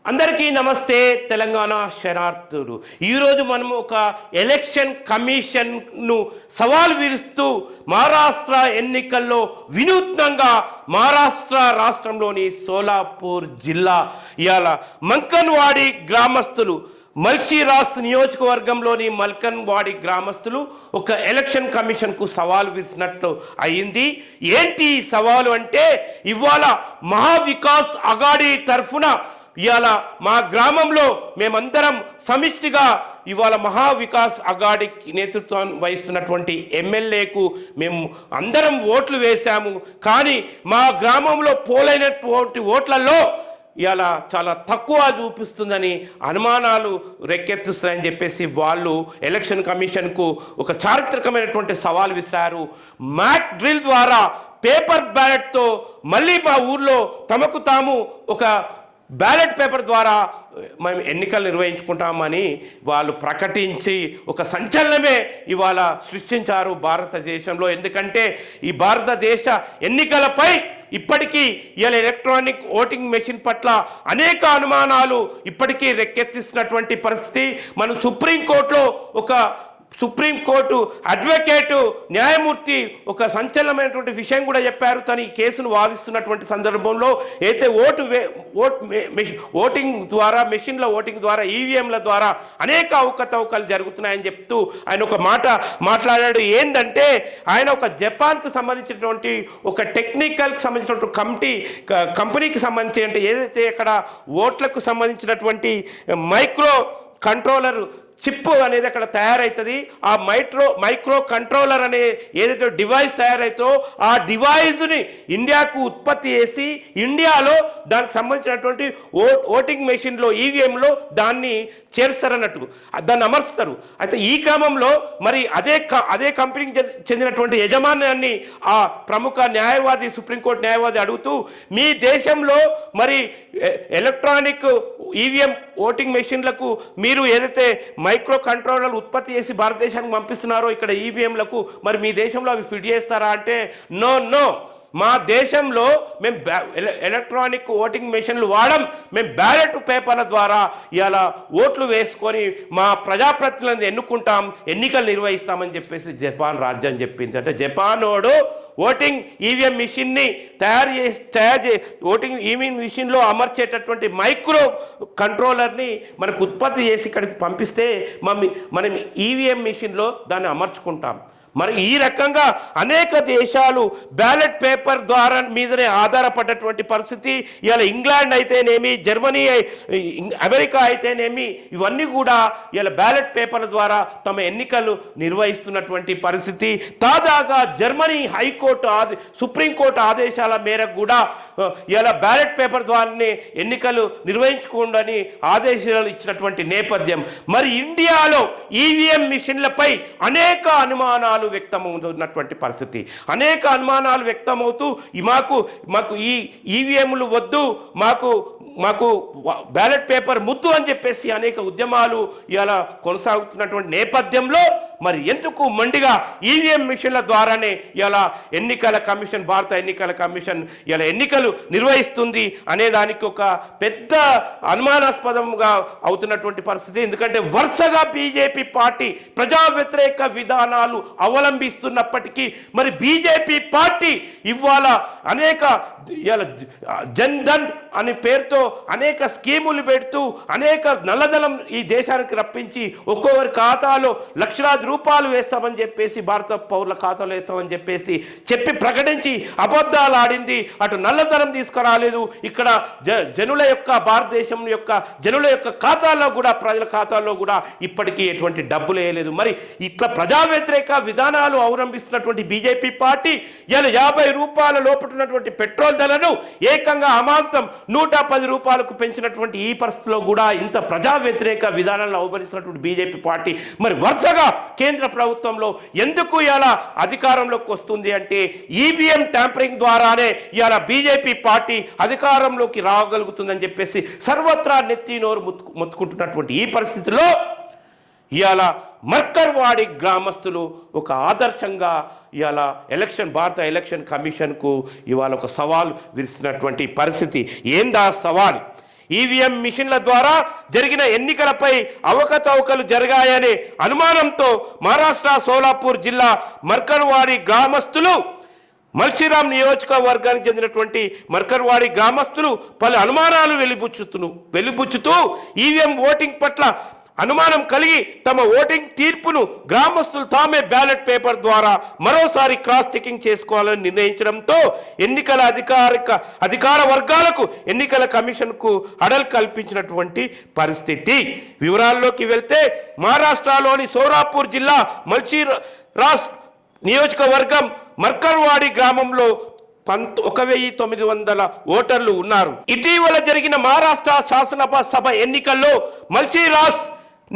అందరికీ నమస్తే. తెలంగాణ శరణార్థులు, ఈరోజు మనము ఒక ఎలక్షన్ కమిషన్ను సవాల్ విరుస్తూ మహారాష్ట్ర ఎన్నికల్లో వినూత్నంగా మహారాష్ట్ర రాష్ట్రంలోని సోలాపూర్ జిల్లా ఇవాళ మంకన్వాడి గ్రామస్తులు, మల్షీరాస్ నియోజకవర్గంలోని మల్కన్వాడి గ్రామస్తులు ఒక ఎలక్షన్ కమిషన్కు సవాల్ విసినట్లు అయింది. ఏంటి సవాలు అంటే, ఇవాళ మహావికాస్ అఘాడీ తరఫున ఇవాళ మా గ్రామంలో మేమందరం సమిష్టిగా ఇవాళ మహావికాస్ అఘాడీకి నేతృత్వం వహిస్తున్నటువంటి ఎమ్మెల్యేకు మేము అందరం ఓట్లు వేశాము. కానీ మా గ్రామంలో పోలైనటువంటి ఓట్లలో ఇవాళ చాలా తక్కువ చూపిస్తుందని అనుమానాలు రేకెత్తిస్తాయని చెప్పేసి వాళ్ళు ఎలక్షన్ కమిషన్కు ఒక చారిత్రకమైనటువంటి సవాల్ విసిరారు. మ్యాక్ డ్రిల్ ద్వారా పేపర్ బ్యాలెట్తో మళ్ళీ మా ఊర్లో తమకు తాము ఒక బ్యాలెట్ పేపర్ ద్వారా మేము ఎన్నికలు నిర్వహించుకుంటామని వాళ్ళు ప్రకటించి ఒక సంచలనమే ఇవాళ సృష్టించారు భారతదేశంలో. ఎందుకంటే ఈ భారతదేశ ఎన్నికలపై ఇప్పటికీ ఇలా ఎలక్ట్రానిక్ ఓటింగ్ మెషిన్ పట్ల అనేక అనుమానాలు ఇప్పటికీ రేకెత్తిస్తున్నటువంటి పరిస్థితి. మనం సుప్రీంకోర్టు అడ్వకేటు న్యాయమూర్తి ఒక సంచలనమైనటువంటి విషయం కూడా చెప్పారు. తను ఈ కేసును వాదిస్తున్నటువంటి సందర్భంలో అయితే ఓటింగ్ ద్వారా, మెషిన్ల ఓటింగ్ ద్వారా, ఈవీఎంల ద్వారా అనేక అవకతవకలు జరుగుతున్నాయని చెప్తూ ఆయన ఒక మాట మాట్లాడాడు. ఏంటంటే, ఆయన ఒక జపాన్కు సంబంధించినటువంటి ఒక టెక్నికల్కి సంబంధించినటువంటి కంపెనీకి సంబంధించి, అంటే ఏదైతే ఇక్కడ ఓట్లకు సంబంధించినటువంటి మైక్రో కంట్రోలర్ చిప్ అనేది అక్కడ తయారవుతుంది. ఆ మైక్రో కంట్రోలర్ అనే ఏదైతే డివైస్ తయారైతుందో ఆ డివైజ్ని ఇండియాకు ఉత్పత్తి చేసి ఇండియాలో దానికి సంబంధించినటువంటి ఓటింగ్ మెషిన్లో, ఈవీఎంలో దాన్ని చేరుస్తారన్నట్టు, దాన్ని అమర్చుతారు. అయితే ఈ క్రమంలో మరి అదే కంపెనీకి చెందినటువంటి యజమాన్యాన్ని ఆ ప్రముఖ న్యాయవాది, సుప్రీంకోర్టు న్యాయవాది అడుగుతూ, మీ దేశంలో మరి ఎలక్ట్రానిక్ ఈవీఎం ఓటింగ్ మెషిన్లకు మీరు ఏదైతే మైక్రో కంట్రోలర్లు ఉత్పత్తి చేసి భారతదేశానికి పంపిస్తున్నారో ఇక్కడ ఈవీఎంలకు, మరి మీ దేశంలో అవి ఫిట్ చేస్తారా అంటే, నో, మా దేశంలో మేము ఎలక్ట్రానిక్ ఓటింగ్ మెషిన్లు వాడం, మేము బ్యాలెట్ పేపర్ల ద్వారా ఇలా ఓట్లు వేసుకొని మా ప్రజాప్రతినిధులను ఎన్నుకుంటాం, ఎన్నికలు నిర్వహిస్తామని చెప్పేసి జపాన్ రాజ్యం చెప్పింది. అంటే జపానోడు ఓటింగ్ ఈవీఎం మిషన్ని తయారు చేసి ఓటింగ్ ఈవీఎం మిషన్లో అమర్చేటటువంటి మైక్రో కంట్రోలర్ని మనకు ఉత్పత్తి చేసి ఇక్కడికి పంపిస్తే మనం ఈవీఎం మిషన్లో దాన్ని అమర్చుకుంటాం. మరి ఈ రకంగా అనేక దేశాలు బ్యాలెట్ పేపర్ ద్వారా మీదనే ఆధారపడ్డటువంటి పరిస్థితి. ఇవాళ ఇంగ్లాండ్ అయితేనేమి, జర్మనీ, అమెరికా అయితేనేమి, ఇవన్నీ కూడా ఇవాళ బ్యాలెట్ పేపర్ల ద్వారా తమ ఎన్నికలు నిర్వహిస్తున్నటువంటి పరిస్థితి. తాజాగా జర్మనీ సుప్రీంకోర్టు ఆదేశాల మేరకు కూడా ఇలా బ్యాలెట్ పేపర్ ద్వారానే ఎన్నికలు నిర్వహించుకోండి ఆదేశాలు ఇచ్చినటువంటి నేపథ్యం. మరి ఇండియాలో ఈవీఎం మిషన్లపై అనేక అనుమానాలు వ్యక్తమవుతున్నటువంటి పరిస్థితి. అనేక అనుమానాలు వ్యక్తమవుతూ మాకు ఈ ఈవీఎంలు వద్దు, మాకు బ్యాలెట్ పేపర్ ముద్దు అని చెప్పేసి అనేక ఉద్యమాలు ఇలా కొనసాగుతున్నటువంటి నేపథ్యంలో మరి ఎందుకు మొండిగా ఈవీఎం మిషన్ల ద్వారానే ఇలా భారత ఎన్నికల కమిషన్ ఇలా ఎన్నికలు నిర్వహిస్తుంది అనే దానికి ఒక పెద్ద అనుమానాస్పదంగా అవుతున్నటువంటి పరిస్థితి. ఎందుకంటే వరుసగా బీజేపీ పార్టీ ప్రజా వ్యతిరేక విధానాలు అవలంబిస్తున్నప్పటికీ మరి బీజేపీ పార్టీ ఇవాళ అనేక జన్ ధన్ అనే పేరుతో అనేక స్కీములు పెడుతూ అనేక నల్లధనం ఈ దేశానికి రప్పించి ఒక్కొక్కరి ఖాతాలో లక్షలాది రూపాయలు వేస్తామని చెప్పేసి, భారత పౌరుల ఖాతాలో వేస్తామని చెప్పి ప్రకటించి అబద్ధాలు ఆడింది. అటు నల్లధనం తీసుకురాలేదు, ఇక్కడ భారతదేశం యొక్క జనుల యొక్క ఖాతాల్లో కూడా, ప్రజల ఖాతాల్లో కూడా ఇప్పటికీ ఎటువంటి డబ్బులు వేయలేదు. మరి ఇట్లా ప్రజా వ్యతిరేక విధానాలు అవలంబిస్తున్నటువంటి బీజేపీ పార్టీ ఇలా 50 రూపాయల లోపటున్నటువంటి పెట్రోల్ ధరను ఏకంగా అమాంతం 110 రూపాయలకు పెంచినటువంటి ఈ పరిస్థితిలో కూడా ఇంత ప్రజా వ్యతిరేక విధానాలను అవలంబిస్తున్నటువంటి బీజేపీ పార్టీ మరి వరుసగా కేంద్ర ప్రభుత్వంలో ఎందుకు ఇలా అధికారంలోకి వస్తుంది అంటే, ఈవీఎం ట్యాంపరింగ్ ద్వారానే ఇలా బీజేపీ పార్టీ అధికారంలోకి రాగలుగుతుందని చెప్పేసి సర్వత్రా నెత్తి నోరు మొత్తుకుంటున్నటువంటి ఈ పరిస్థితిలో ఇవాళ మర్కర్వాడి గ్రామస్తులు ఒక ఆదర్శంగా ఇవాళ భారత ఎలక్షన్ కమిషన్కు ఇవాళ ఒక సవాల్ విసిరినటువంటి పరిస్థితి. ఏందా సవాల్? ఈవీఎం మిషన్ల ద్వారా జరిగిన ఎన్నికలపై అవకతవకలు జరిగాయనే అనుమానంతో మహారాష్ట్ర సోలాపూర్ జిల్లా మర్కర్వాడి గ్రామస్తులు మల్షీరామ్ నియోజకవర్గానికి చెందినటువంటి మర్కర్వాడి గ్రామస్తులు పలు అనుమానాలు వెలిబుచ్చుతూ ఈవీఎం ఓటింగ్ పట్ల అనుమానం కలిగి తమ ఓటింగ్ తీర్పును గ్రామస్తులు తామే బ్యాలెట్ పేపర్ ద్వారా మరోసారి క్రాస్ చెకింగ్ చేసుకోవాలని నిర్ణయించడంతో ఎన్నికల అధికార వర్గాలకు ఎన్నికల కమిషన్కు అడల్ కల్పించినటువంటి పరిస్థితి. వివరాల్లోకి వెళ్తే మహారాష్ట్రలోని సోలాపూర్ జిల్లా మల్షీరాస్ నియోజకవర్గం మర్కర్వాడి గ్రామంలో 1900 ఓటర్లు ఉన్నారు. ఇటీవల జరిగిన మహారాష్ట్ర శాసనసభ ఎన్నికల్లో మల్షీరాస్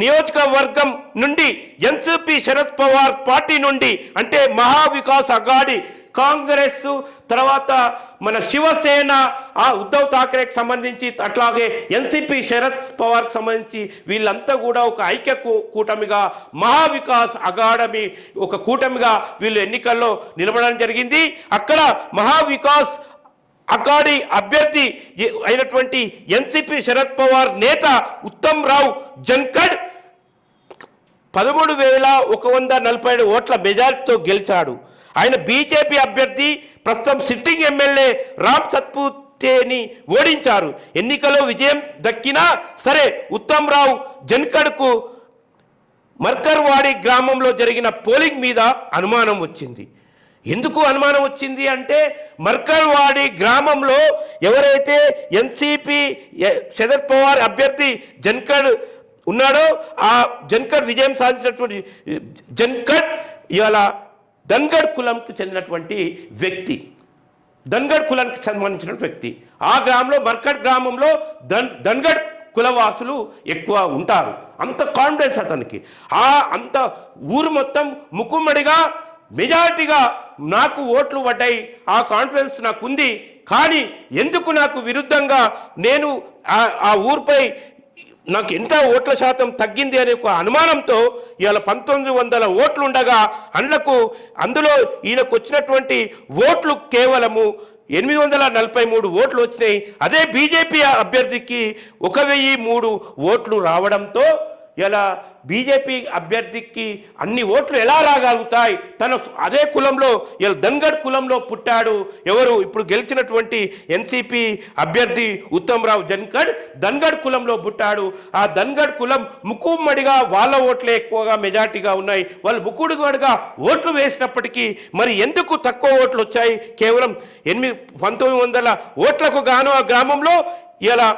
నియోజకవర్గం నుండి ఎన్సీపీ శరద్ పవార్ పార్టీ నుండి అంటే మహావికాస్ అఘాడి కాంగ్రెస్ తర్వాత మన శివసేన ఉద్ధవ్ ఠాక్రేకి సంబంధించి అట్లాగే ఎన్సీపీ శరద్ పవార్కి సంబంధించి వీళ్ళంతా కూడా ఒక ఐక్య కూటమిగా మహావికాస్ అఘాడమి ఒక కూటమిగా వీళ్ళు ఎన్నికల్లో నిలబడడం జరిగింది. అక్కడ మహావికాస్ అఘాడి అభ్యర్థి అయినటువంటి ఎన్సీపీ శరద్ పవార్ నేత ఉత్తమ్ రావు జన్కడ్ 13,147 ఓట్ల మెజారిటీతో గెలిచాడు. ఆయన బీజేపీ అభ్యర్థి ప్రస్తుతం సిట్టింగ్ ఎమ్మెల్యే రామ్ సత్పుతేని ఓడించారు. ఎన్నికల్లో విజయం దక్కినా సరే ఉత్తమ్ రావు జన్కడ్కు మర్కర్వాడి గ్రామంలో జరిగిన పోలింగ్ మీద అనుమానం వచ్చింది. ఎందుకు అనుమానం వచ్చింది అంటే మర్కర్వాడి గ్రామంలో ఎవరైతే ఎన్సీపీ శరద్ పవార్ అభ్యర్థి జన్కడ్ ఉన్నాడో ఆ జన్కడ్ విజయం సాధించినటువంటి జన్కడ్ ఇవాళ ధన్గఢ్ కులంకు చెందినటువంటి వ్యక్తి, ధన్గఢ్ కులానికి సంబంధించిన వ్యక్తి. ఆ గ్రామంలో మర్కడ్ గ్రామంలో ధన్గఢ్ కులవాసులు ఎక్కువ ఉంటారు. అంత కాన్ఫిడెన్స్ అతనికి. అంత ఊరు మొత్తం ముక్కుమ్మడిగా మెజారిటీగా నాకు ఓట్లు పడ్డాయి, ఆ కాన్ఫిడెన్స్ నాకుంది. కానీ ఎందుకు నాకు విరుద్ధంగా నేను ఆ ఊరిపై నాకు ఎంత ఓట్ల శాతం తగ్గింది అనే ఒక అనుమానంతో ఇవాళ 1900 ఓట్లు ఉండగా అందులో ఈయనకు వచ్చినటువంటి ఓట్లు కేవలము 843 ఓట్లు వచ్చినాయి. అదే బీజేపీ అభ్యర్థికి 1003 ఓట్లు రావడంతో ఇలా బీజేపీ అభ్యర్థికి అన్ని ఓట్లు ఎలా రాగలుగుతాయి? తన అదే కులంలో ఇలా ధన్గఢ్ కులంలో పుట్టాడు. ఎవరు ఇప్పుడు గెలిచినటువంటి ఎన్సీపీ అభ్యర్థి ఉత్తమ్ రావు జన్కడ్ ధన్గఢ్ కులంలో పుట్టాడు. ఆ ధన్గఢ్ కులం ముక్కుమ్మడిగా వాళ్ళ ఓట్లే ఎక్కువగా మెజార్టీగా ఉన్నాయి. వాళ్ళు ముక్కుడుగా ఓట్లు వేసినప్పటికీ మరి ఎందుకు తక్కువ ఓట్లు వచ్చాయి? కేవలం 1900 ఓట్లకు గాను ఆ గ్రామంలో ఇలా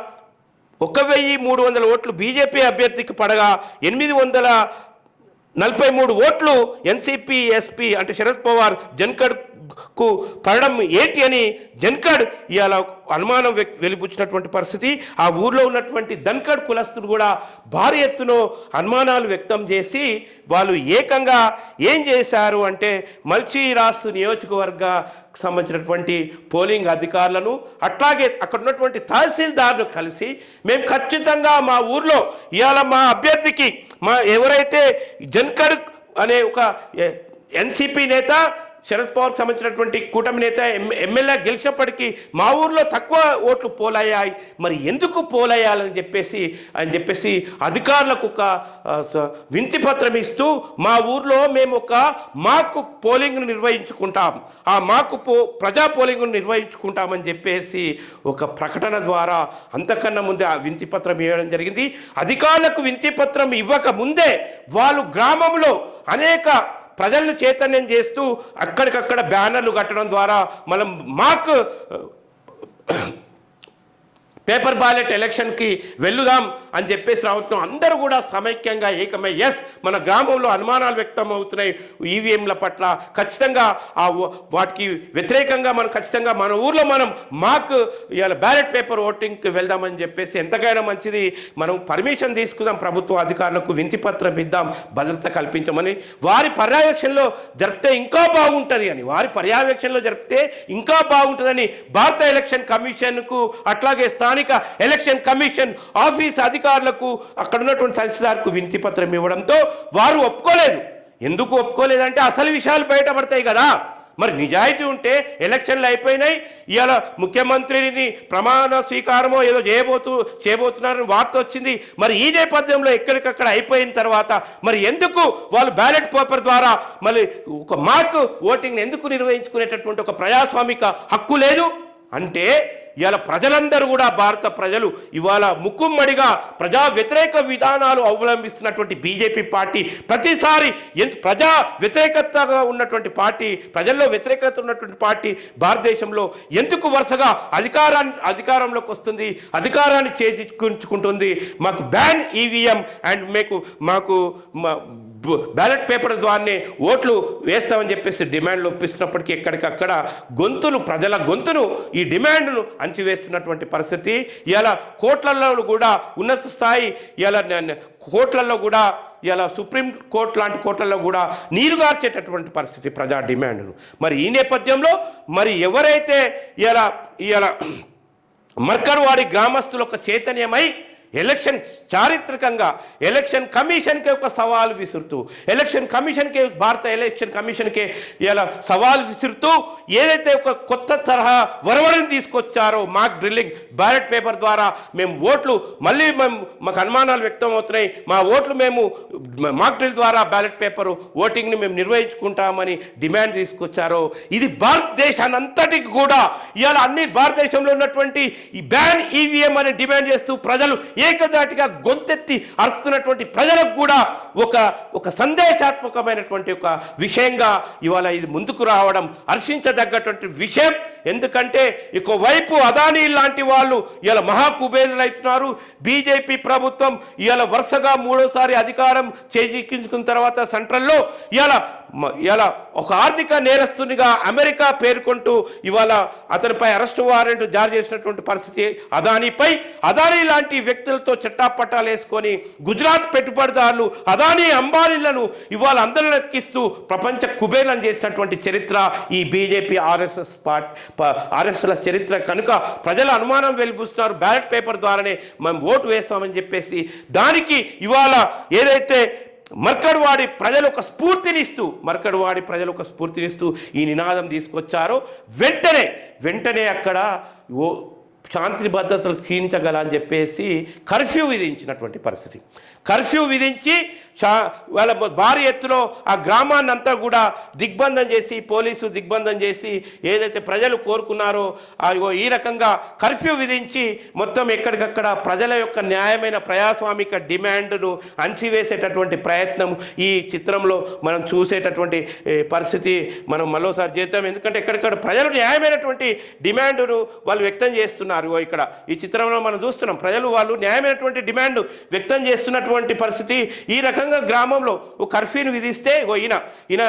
1300 ఓట్లు బీజేపీ అభ్యర్థికి పడగా 843 ఓట్లు ఎన్సీపీ ఎస్పీ అంటే శరద్ పవార్ జన్కడ్కు పడడం ఏంటి అని జన్కడ్ ఇవాళ అనుమానం వెలిబుచ్చినటువంటి పరిస్థితి. ఆ ఊర్లో ఉన్నటువంటి ధన్గఢ్ కులస్తులు కూడా భారీ ఎత్తున అనుమానాలు వ్యక్తం చేసి వాళ్ళు ఏకంగా ఏం చేశారు అంటే మల్షీరాస్ నియోజకవర్గ సంబంధించినటువంటి పోలింగ్ అధికారులను అట్లాగే అక్కడ ఉన్నటువంటి తహసీల్దార్ను కలిసి మేము ఖచ్చితంగా మా ఊర్లో ఇవాళ మా అభ్యర్థికి ఎవరైతే జన్కడ్ అనే ఒక ఎన్సీపీ నేత శరద్ పవార్కి సంబంధించినటువంటి కూటమి నేత ఎమ్మెల్యే గెలిచినప్పటికీ మా ఊర్లో తక్కువ ఓట్లు పోలయ్యాయి, మరి ఎందుకు పోలయ్యాలని చెప్పేసి అధికారులకు ఒక వినతి పత్రం ఇస్తూ మా ఊర్లో మేము ఒక మాక్ పోలింగ్ను నిర్వహించుకుంటాం, ఆ ప్రజా పోలింగ్ను నిర్వహించుకుంటామని చెప్పేసి ఒక ప్రకటన ద్వారా అంతకన్నా ముందే ఆ వినతి పత్రం ఇవ్వడం జరిగింది. అధికారులకు వినతి పత్రం ఇవ్వక ముందే వాళ్ళు గ్రామంలో అనేక ప్రజలను చైతన్యం చేస్తూ అక్కడికక్కడ బ్యానర్లు కట్టడం ద్వారా మనం మాకు పేపర్ బ్యాలెట్ ఎలక్షన్కి వెళ్ళుదాం అని చెప్పేసి రావడం అందరూ కూడా సమైక్యంగా ఏకమై ఎస్ మన గ్రామంలో అనుమానాలు వ్యక్తం అవుతున్నాయి ఈవీఎంల పట్ల, ఖచ్చితంగా వాటికి వ్యతిరేకంగా మనం ఖచ్చితంగా మన ఊర్లో మనం మాకు ఇవాళ బ్యాలెట్ పేపర్ ఓటింగ్కి వెళ్దామని చెప్పేసి ఎంతకైనా మంచిది మనం పర్మిషన్ తీసుకుందాం, ప్రభుత్వ అధికారులకు వినతి పత్రం ఇద్దాం, భద్రత కల్పించమని. వారి పర్యవేక్షణలో జరిపితే ఇంకా బాగుంటుంది అని భారత ఎలక్షన్ కమిషన్కు అట్లాగే స్థానిక ఎలక్షన్ కమిషన్ ఆఫీస్ అధికారులకు అక్కడ ఉన్నటువంటి తహసీల్దార్కు వినతి పత్రం ఇవ్వడంతో వారు ఒప్పుకోలేదు. ఎందుకు ఒప్పుకోలేదంటే అసలు విషయాలు బయటపడతాయి కదా, మరి నిజాయితీ ఉంటే ఎలక్షన్లు అయిపోయినాయి, ఇవాళ ముఖ్యమంత్రిని ప్రమాణ స్వీకారమో ఏదో చేయబోతున్నారని వార్త వచ్చింది. మరి ఈ నేపథ్యంలో ఎక్కడికక్కడ అయిపోయిన తర్వాత మరి ఎందుకు వాళ్ళు బ్యాలెట్ పేపర్ ద్వారా మళ్ళీ ఒక మార్క్ ఓటింగ్ ఎందుకు నిర్వహించుకునేటటువంటి ఒక ప్రజాస్వామిక హక్కు లేదు అంటే ఇవాళ ప్రజలందరూ కూడా భారత ప్రజలు ఇవాళ ముక్కుమ్మడిగా ప్రజా వ్యతిరేక విధానాలు అవలంబిస్తున్నటువంటి బీజేపీ పార్టీ ప్రతిసారి ప్రజా వ్యతిరేకతగా ఉన్నటువంటి పార్టీ, ప్రజల్లో వ్యతిరేకత ఉన్నటువంటి పార్టీ భారతదేశంలో ఎందుకు వరుసగా అధికారంలోకి వస్తుంది, అధికారాన్ని చేజిక్కుంటుంది. మాకు బ్యాన్ ఈవీఎం అండ్ మాకు బ్యాలెట్ పేపర్ ద్వారానే ఓట్లు వేస్తామని చెప్పేసి డిమాండ్లు ఒప్పిస్తున్నప్పటికీ ఎక్కడికక్కడ ప్రజల గొంతును ఈ డిమాండ్ను అణచివేస్తున్నటువంటి పరిస్థితి. ఇలా కోట్లలో కూడా ఉన్నత స్థాయి కోట్లలో కూడా ఇలా సుప్రీం కోర్టు లాంటి కోర్టులలో కూడా నీరుగార్చేటటువంటి పరిస్థితి ప్రజా డిమాండ్ను. మరి ఈ నేపథ్యంలో మరి ఎవరైతే ఇలా మర్కర్వాడి గ్రామస్తులు ఒక చైతన్యమై ఎలక్షన్ చారిత్రకంగా ఎలక్షన్ కమిషన్కే ఒక సవాల్ విసురుతూ భారత ఎలక్షన్ కమిషన్కే ఇలా సవాల్ విసురుతూ ఏదైతే ఒక కొత్త తరహా వరవడిని తీసుకొచ్చారో మాక్ డ్రిల్లింగ్, బ్యాలెట్ పేపర్ ద్వారా మేము ఓట్లు మళ్ళీ మాకు అనుమానాలు వ్యక్తం అవుతున్నాయి, మా ఓట్లు మేము మాక్ డ్రిల్ ద్వారా బ్యాలెట్ పేపర్ ఓటింగ్ని మేము నిర్వహించుకుంటామని డిమాండ్ తీసుకొచ్చారో ఇది భారతదేశాన్ని అంతటికి కూడా ఇవాళ అన్ని భారతదేశంలో ఉన్నటువంటి ఈ బ్యాన్ ఈవీఎం అని డిమాండ్ చేస్తూ ప్రజలు ఏకదాటిగా గొంతెత్తి అరుస్తున్నటువంటి ప్రజలకు కూడా ఒక సందేశాత్మకమైనటువంటి ఒక విషయంగా ఇవాళ ఇది ముందుకు రావడం హర్షించదగ్గటువంటి విషయం. ఎందుకంటే వైపు అదానీ లాంటి వాళ్ళు ఇలా మహాకుబేరులు అవుతున్నారు. బీజేపీ ప్రభుత్వం ఇవాళ వరుసగా మూడోసారి అధికారం చేజిక్కించుకున్న తర్వాత సెంట్రల్లో ఇలా ఒక ఆర్థిక నేరస్తునిగా అమెరికా పేర్కొంటూ ఇవాళ అతనిపై అరెస్టు వారెంట్ జారీ చేసినటువంటి పరిస్థితి. అదానీ లాంటి వ్యక్తులతో చట్టాపట్టాలు వేసుకొని గుజరాత్ పెట్టుబడిదారులు అదానీ అంబానీలను ఇవాళ అందరూ ఎక్కిస్తూ ప్రపంచ కుబేర్లను చేసినటువంటి చరిత్ర ఈ బీజేపీ ఆర్ఎస్ఎస్ల చరిత్ర కనుక ప్రజల అనుమానం వెలిపిస్తున్నారు. బ్యాలెట్ పేపర్ ద్వారానే మనం ఓటు వేస్తామని చెప్పేసి దానికి ఇవాళ ఏదైతే మర్కడ్వాడి ప్రజలు ఒక స్ఫూర్తినిస్తూ ఈ నినాదం తీసుకొచ్చారో వెంటనే అక్కడ శాంతి భద్రతలు క్షీణించగల అని చెప్పేసి కర్ఫ్యూ విధించినటువంటి పరిస్థితి. కర్ఫ్యూ విధించి వాళ్ళ భారీ ఎత్తులో ఆ గ్రామాన్ని అంతా కూడా పోలీసు దిగ్బంధం చేసి ఏదైతే ప్రజలు కోరుకున్నారో ఈ రకంగా కర్ఫ్యూ విధించి మొత్తం ఎక్కడికక్కడ ప్రజల యొక్క న్యాయమైన ప్రజాస్వామిక డిమాండ్ను అణచివేసేటటువంటి ప్రయత్నం ఈ చిత్రంలో మనం చూసేటటువంటి పరిస్థితి మనం మరోసారి చేద్దాం. ఎందుకంటే ఎక్కడికక్కడ ప్రజలు న్యాయమైనటువంటి డిమాండ్ను వాళ్ళు వ్యక్తం చేస్తున్నారు. ఇక్కడ ఈ చిత్రంలో మనం చూస్తున్నాం వాళ్ళు న్యాయమైనటువంటి డిమాండ్ వ్యక్తం చేస్తున్నటువంటి పరిస్థితి. ఈ రకంగా గ్రామంలో ఒక కర్ఫ్యూను విధిస్తే ఈయన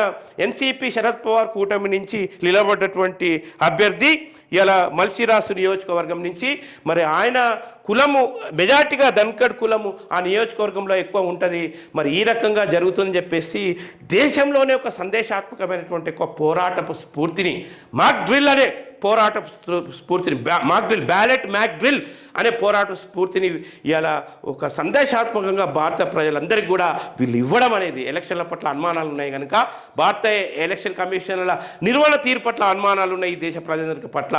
ఎన్సీపీ శరద్ పవార్ కూటమి నుంచి నిలబడ్డటువంటి అభ్యర్థి ఇలా మల్సిరాసు నియోజకవర్గం నుంచి మరి ఆయన కులము మెజార్టీగా ధన్కడ్ కులము ఆ నియోజకవర్గంలో ఎక్కువ ఉంటుంది. మరి ఈ రకంగా జరుగుతుందని చెప్పేసి దేశంలోనే ఒక సందేశాత్మకమైనటువంటి ఒక పోరాటపు స్ఫూర్తిని మాక్ డ్రిల్ అనే పోరాట స్ఫూర్తిని మ్యాక్ డ్రిల్ అనే పోరాట స్ఫూర్తిని ఇలా ఒక సందేశాత్మకంగా భారత ప్రజలందరికీ కూడా వీళ్ళు ఇవ్వడం అనేది ఎలక్షన్ల పట్ల అనుమానాలు ఉన్నాయి కనుక భారత ఎలక్షన్ కమిషన్ల నిర్వహణ తీరు పట్ల అనుమానాలు ఉన్నాయి, ఈ దేశ ప్రజలందరి పట్ల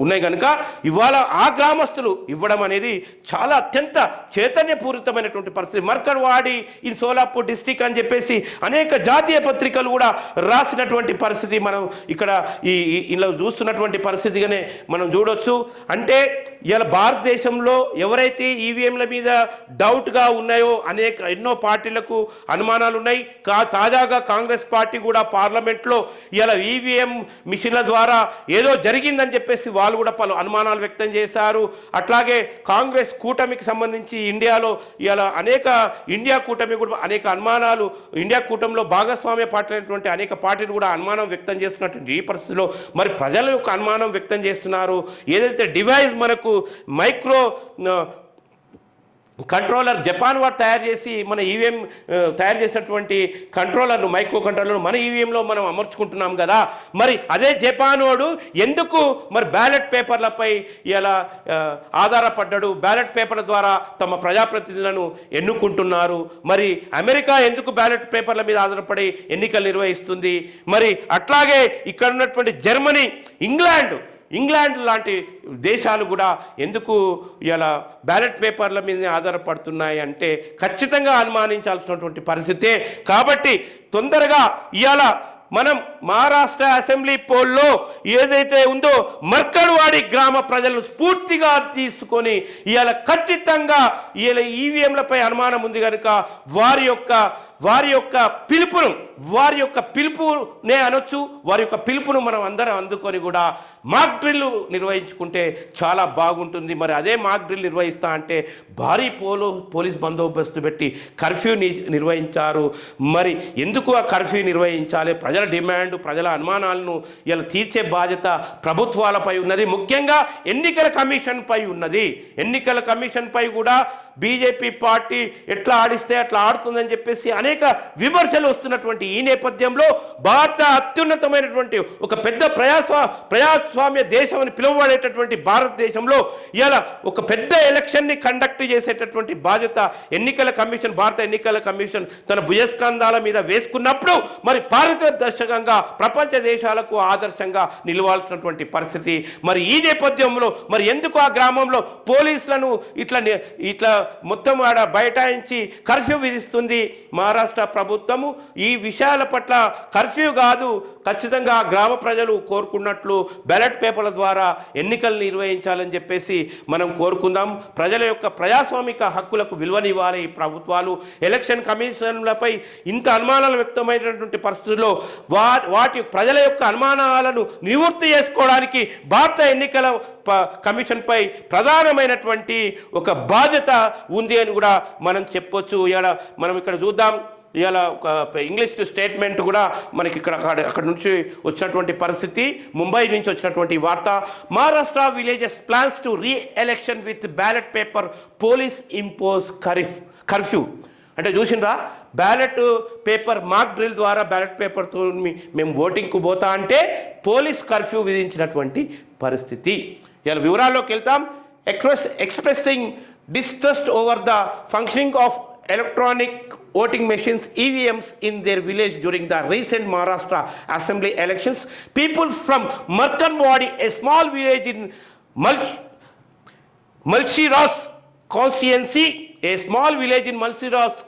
ఉన్నాయి కనుక ఇవాళ ఆ గ్రామస్తులు ఇవ్వడం అనేది చాలా అత్యంత చైతన్యపూరితమైనటువంటి పరిస్థితి. మర్కడ్వాడి ఇన్ సోలాపూర్ డిస్టిక్ అని చెప్పేసి అనేక జాతీయ పత్రికలు కూడా రాసినటువంటి పరిస్థితి మనం ఇక్కడ ఇలా చూస్తున్నటువంటి పరిస్థితిగానే మనం చూడొచ్చు. అంటే ఇలా భారతదేశంలో ఎవరైతే ఈవీఎంల మీద డౌట్గా ఉన్నాయో ఎన్నో పార్టీలకు అనుమానాలు ఉన్నాయి. తాజాగా కాంగ్రెస్ పార్టీ కూడా పార్లమెంట్లో ఇలా ఈవీఎం మిషన్ల ద్వారా ఏదో జరిగిందని చెప్పేసి వాళ్ళు కూడా పలు అనుమానాలు వ్యక్తం చేశారు. అట్లాగే కాంగ్రెస్ కూటమికి సంబంధించి ఇండియాలో ఇలా ఇండియా కూటమి కూడా అనేక అనుమానాలు, ఇండియా కూటమిలో భాగస్వామ్య పార్టీ అయినటువంటి అనేక పార్టీలు కూడా అనుమానం వ్యక్తం చేస్తున్నటువంటి ఈ పరిస్థితిలో మరి ప్రజల యొక్క అనుమానం వ్యక్తం చేస్తున్నారు. ఏదైతే డివైస్ మనకు కంట్రోలర్ జపాన్ వాడు తయారు చేసి మన ఈవీఎం తయారు చేసినటువంటి కంట్రోలర్ను మైక్రో కంట్రోలర్ను మన ఈవీఎంలో మనం అమర్చుకుంటున్నాం కదా, మరి అదే జపాన్ వాడు ఎందుకు మరి బ్యాలెట్ పేపర్లపై ఇలా ఆధారపడ్డాడు, బ్యాలెట్ పేపర్ల ద్వారా తమ ప్రజాప్రతినిధులను ఎన్నుకుంటున్నారు, మరి అమెరికా ఎందుకు బ్యాలెట్ పేపర్ల మీద ఆధారపడి ఎన్నికలు నిర్వహిస్తుంది, మరి అట్లాగే ఇక్కడ ఉన్నటువంటి జర్మనీ, ఇంగ్లాండ్ లాంటి దేశాలు కూడా ఎందుకు ఇలా బ్యాలెట్ పేపర్ల మీద ఆధారపడుతున్నాయి అంటే ఖచ్చితంగా అనుమానించాల్సినటువంటి పరిస్థితే. కాబట్టి తొందరగా ఇవాళ మనం మహారాష్ట్ర అసెంబ్లీ పోల్లో ఏదైతే ఉందో మర్కడ్వాడి గ్రామ ప్రజలను స్ఫూర్తిగా తీసుకొని ఇవాళ ఖచ్చితంగా ఇవాళ ఈవీఎంలపై అనుమానం ఉంది కనుక వారి యొక్క పిలుపునే అనొచ్చు, వారి యొక్క పిలుపును మనం అందరం అందుకొని కూడా మాక్ డ్రిల్ నిర్వహించుకుంటే చాలా బాగుంటుంది. మరి అదే మాక్ డ్రిల్ నిర్వహిస్తా అంటే భారీ పోలీస్ బందోబస్తు పెట్టి కర్ఫ్యూ నిర్వహించారు. మరి ఎందుకు ఆ కర్ఫ్యూ నిర్వహించాలి? ప్రజల డిమాండ్, ప్రజల అనుమానాలను ఇలా తీర్చే బాధ్యత ప్రభుత్వాలపై ఉన్నది, ముఖ్యంగా ఎన్నికల కమిషన్పై ఉన్నది. ఎన్నికల కమిషన్పై కూడా బీజేపీ పార్టీ ఎట్లా ఆడిస్తే అట్లా ఆడుతుందని చెప్పేసి అనేక విమర్శలు వస్తున్నటువంటి ఈ నేపథ్యంలో భారత అత్యున్నతమైనటువంటి ఒక పెద్ద ప్రజాస్వామ్య దేశం అని పిలువబడేటటువంటి భారతదేశంలో ఇలా ఒక పెద్ద ఎలక్షన్ని కండక్ట్ చేసేటటువంటి బాధ్యత భారత ఎన్నికల కమిషన్ తన భుజస్కంధాల మీద వేసుకున్నప్పుడు మరి పారదర్శకంగా ప్రపంచ దేశాలకు ఆదర్శంగా నిలవాల్సినటువంటి పరిస్థితి. మరి ఈ నేపథ్యంలో మరి ఎందుకు ఆ గ్రామంలో పోలీసులను ఇట్లా మొత్తం ఆడ బైఠాయించి కర్ఫ్యూ విధిస్తుంది మహారాష్ట్ర ప్రభుత్వము? ఈ విషయాల పట్ల కర్ఫ్యూ కాదు, ఖచ్చితంగా గ్రామ ప్రజలు కోరుకున్నట్లు బ్యాలెట్ పేపర్ల ద్వారా ఎన్నికలు నిర్వహించాలని చెప్పేసి మనం కోరుకుందాం. ప్రజల యొక్క ప్రజాస్వామిక హక్కులకు విలువనివ్వాలి ఈ ప్రభుత్వాలు. ఎలక్షన్ కమిషన్లపై ఇంత అనుమానాలు వ్యక్తమైనటువంటి పరిస్థితుల్లో వాటి ప్రజల యొక్క అనుమానాలను నివృత్తి చేసుకోవడానికి భారత ఎన్నికల కమిషన్పై ప్రధానమైనటువంటి ఒక బాధ్యత ఉంది అని కూడా మనం చెప్పొచ్చు. మనం ఇక్కడ చూద్దాం, ఇవాళ ఒక ఇంగ్లీష్ స్టేట్మెంట్ కూడా మనకి అక్కడ నుంచి వచ్చినటువంటి పరిస్థితి, ముంబై నుంచి వచ్చినటువంటి వార్త. Maharashtra villages plans to re election with ballot paper, police impose curfew. అంటే చూసిండ్రా, బ్యాలెట్ పేపర్ మాక్ డ్రిల్ ద్వారా బ్యాలెట్ పేపర్తో మేము ఓటింగ్కు పోతా అంటే పోలీస్ కర్ఫ్యూ విధించినటువంటి పరిస్థితి. ఇలా వివరాల్లోకి వెళ్తాం. Expressing distrust over the functioning of electronic voting machines EVMs in their village during the recent Maharashtra assembly elections, people from Markanwadi, a small village in Malshiras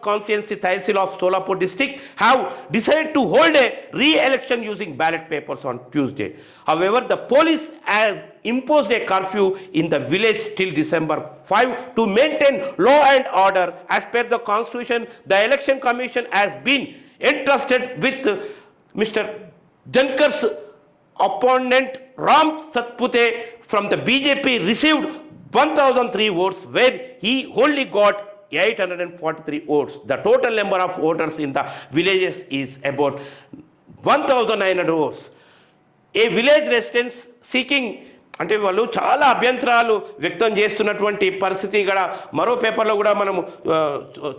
constituency, Tehsil of Solapur district, have decided to hold a re-election using ballot papers on Tuesday. However, the police have imposed a curfew in the village till December 5 to maintain law and order. As per the constitution, the election commission has been entrusted with Mr. Jankar's opponent Ram Satpute from the BJP received 1003 votes, where he only got 843 votes. The total number of voters in the villages is about 1900 votes. A village residents seeking, అంటే వాళ్ళు చాలా అభ్యంతరాలు వ్యక్తం చేస్తున్నటువంటి పరిస్థితి. ఇక్కడ మరో పేపర్లో కూడా మనము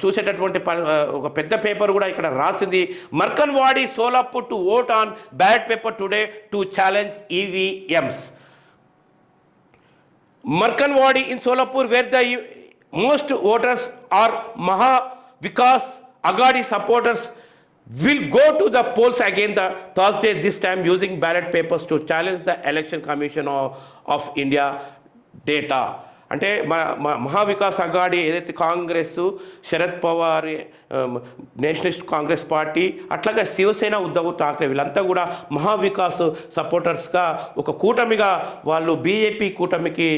చూసేటటువంటి ఒక పెద్ద పేపర్ కూడా ఇక్కడ రాసింది. Markanwadi Solapur to vote on ballot paper today to challenge EVMs. Markanwadi in Solapur, where the most voters are Maha Vikas Aghadi supporters, will go to the polls again the Thursday, this time using ballot papers to challenge the Election Commission of India data. అంటే మహావికాస్ అఘాడీ ఏదైతే Congress, Sharad Pawar Nationalist Congress party, అట్లాగే శివసేన ఉద్ధవ్ ఠాక్రే వీళ్ళంతా కూడా మహావికాస్ సపోర్టర్స్గా ఒక కూటమిగా వాళ్ళు BJP కూటమికి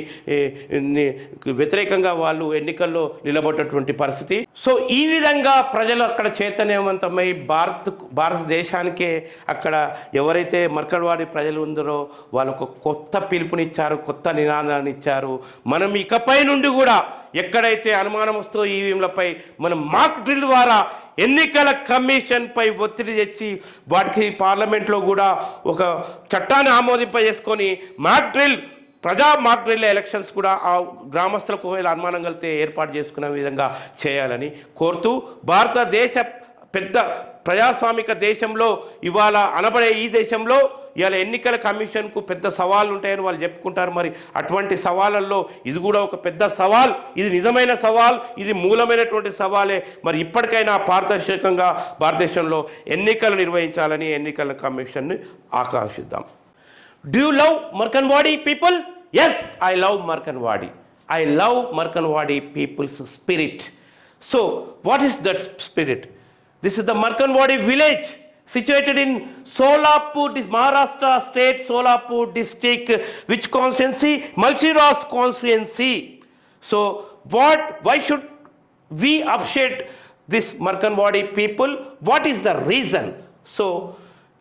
వ్యతిరేకంగా వాళ్ళు ఎన్నికల్లో నిలబడ్డటువంటి పరిస్థితి. సో ఈ విధంగా ప్రజలు అక్కడ చైతన్యవంతమై భారతదేశానికే అక్కడ ఎవరైతే మర్కడ్వాడి ప్రజలు ఉందరో వాళ్ళకు కొత్త పిలుపునిచ్చారు, కొత్త నినాదాన్ని ఇచ్చారు. మనం ఇకపై నుండి కూడా ఎక్కడైతే అనుమానం వస్తుందో ఈవీఎంలపై మనం మాక్ డ్రిల్ ద్వారా ఎన్నికల కమిషన్పై ఒత్తిడి తెచ్చి వాటికి పార్లమెంట్లో కూడా ఒక చట్టాన్ని ఆమోదింపజేసుకొని మాక్ డ్రిల్ ప్రజా మాక్ డ్రిల్ ఎలక్షన్స్ కూడా ఆ గ్రామస్తులకు ఒకవేళ అనుమానం కలిగితే ఏర్పాటు చేసుకునే విధంగా చేయాలని కోరుతూ, భారతదేశ పెద్ద ప్రజాస్వామిక దేశంలో ఇవాళ అనబడే ఈ దేశంలో ఇవాళ ఎన్నికల కమిషన్కు పెద్ద సవాళ్ళు ఉంటాయని వాళ్ళు చెప్పుకుంటారు. మరి అటువంటి సవాళ్ళల్లో ఇది కూడా ఒక పెద్ద సవాల్, ఇది నిజమైన సవాల్, ఇది మూలమైనటువంటి సవాలే. మరి ఇప్పటికైనా పారదర్శకంగా భారతదేశంలో ఎన్నికలు నిర్వహించాలని ఎన్నికల కమిషన్ని ఆకాంక్షిద్దాం. Do you love Markanwadi people? Yes, I love Markanwadi. I love Markanwadi people's spirit. So what is that spirit? This is the Markanwadi village situated in Solapur, Maharashtra state, Solapur district, which constituency? Malshiras constituency. So why should we appreciate this Markanwadi people? What is the reason? So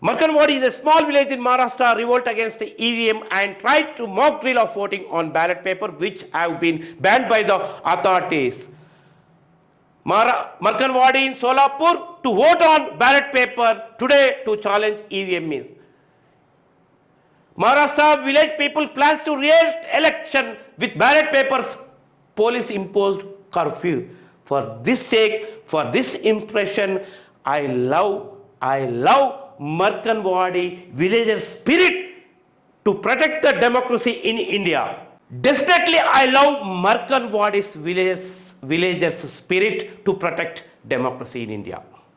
Markanwadi is a small village in Maharashtra, revolt against the EVM and tried to mock drill of voting on ballot paper, which have been banned by the authorities. Markanwadi in Solapur to vote on ballot paper today to challenge EVM. Maharashtra village people plans to real election with ballot papers. Police imposed curfew. For this sake, for this impression, I love Markanwadi villager spirit to protect the democracy in India. Definitely, I love Markanwadi's villagers spirit to protect democracy in India.